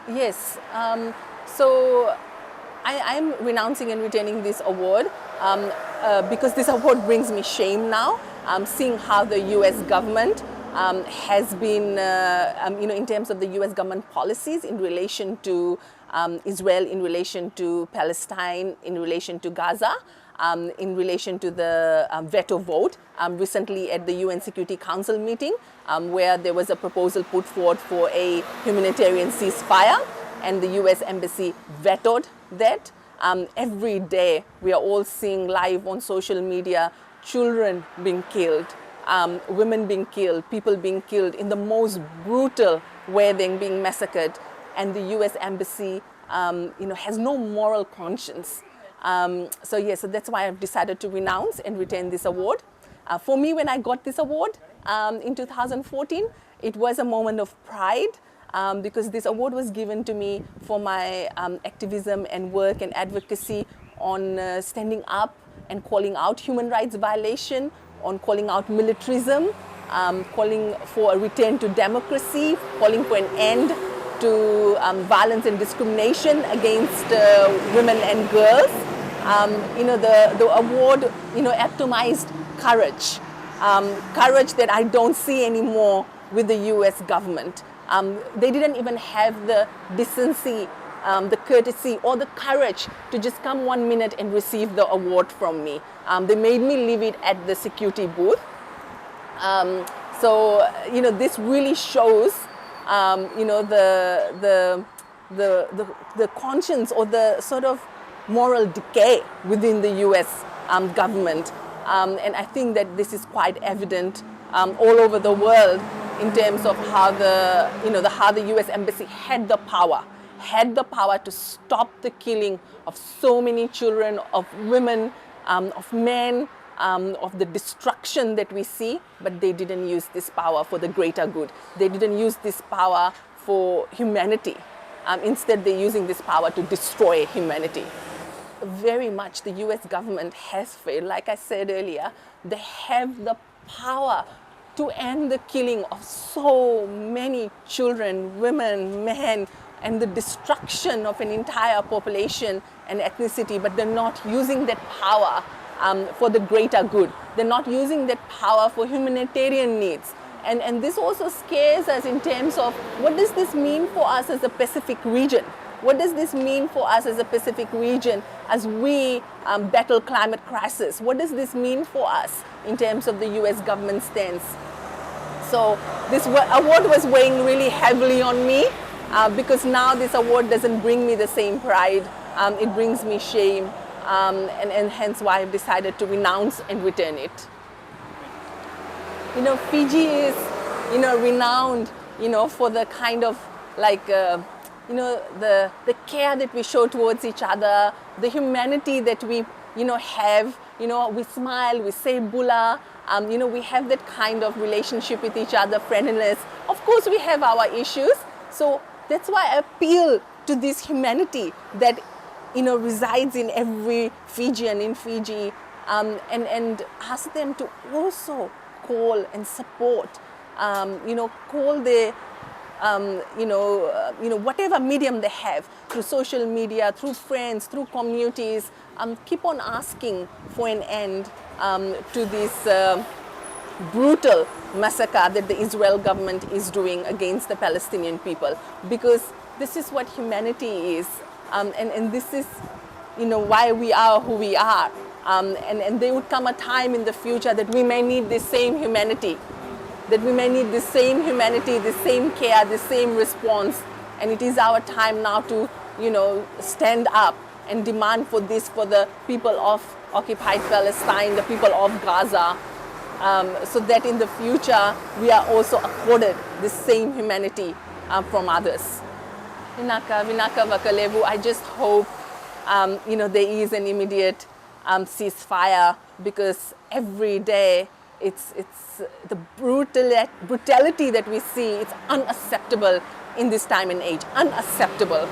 Yes. So I'm renouncing and returning this award because this award brings me shame now. Seeing how the U.S. government has been, in terms of the U.S. government policies in relation to Israel, in relation to Palestine, in relation to Gaza. In relation to the veto vote recently at the UN Security Council meeting, where there was a proposal put forward for a humanitarian ceasefire, and the US Embassy vetoed that. Every day we are all seeing live on social media children being killed, women being killed, people being killed in the most brutal way, they're being massacred, and the US Embassy has no moral conscience. So that's why I've decided to renounce and retain this award. For me, when I got this award in 2014, it was a moment of pride because this award was given to me for my activism and work and advocacy on standing up and calling out human rights violation, on calling out militarism, calling for a return to democracy, calling for an end to violence and discrimination against women and girls. The award, epitomized courage, courage that I don't see anymore with the U.S. government. They didn't even have the decency, the courtesy, or the courage to just come 1 minute and receive the award from me. They made me leave it at the security booth. This really shows, the conscience or the sort of moral decay within the U.S. Government. And I think that this is quite evident all over the world in terms of how the U.S. Embassy had the power to stop the killing of so many children, of women, of men, of the destruction that we see, but they didn't use this power for the greater good. They didn't use this power for humanity. Instead, they're using this power to destroy humanity. Very much the US government has failed. Like I said earlier, they have the power to end the killing of so many children, women, men, and the destruction of an entire population and ethnicity, but they're not using that power for the greater good. They're not using that power for humanitarian needs. And this also scares us in terms of what does this mean for us as a Pacific region? What does this mean for us as a Pacific region as we battle climate crisis? What does this mean for us in terms of the US government stance? So this award was weighing really heavily on me because now this award doesn't bring me the same pride. It brings me shame, and hence why I've decided to renounce and return it. Fiji is, renowned, for the kind of like, the care that we show towards each other, the humanity that we, have. We smile, we say bula, we have that kind of relationship with each other, friendliness. Of course, we have our issues. So that's why I appeal to this humanity that, resides in every Fijian in Fiji, and ask them to also call and support, call their, whatever medium they have, through social media, through friends, through communities, keep on asking for an end to this brutal massacre that the Israel government is doing against the Palestinian people, because this is what humanity is, and this is, why we are who we are. And there would come a time in the future that we may need the same humanity, the same care, the same response. And it is our time now to, stand up and demand for this for the people of occupied Palestine, the people of Gaza, so that in the future we are also accorded the same humanity from others. Vinaka Vakalevu, I just hope, there is an immediate ceasefire, because every day it's the brutality that we see. It's unacceptable in this time and age, unacceptable.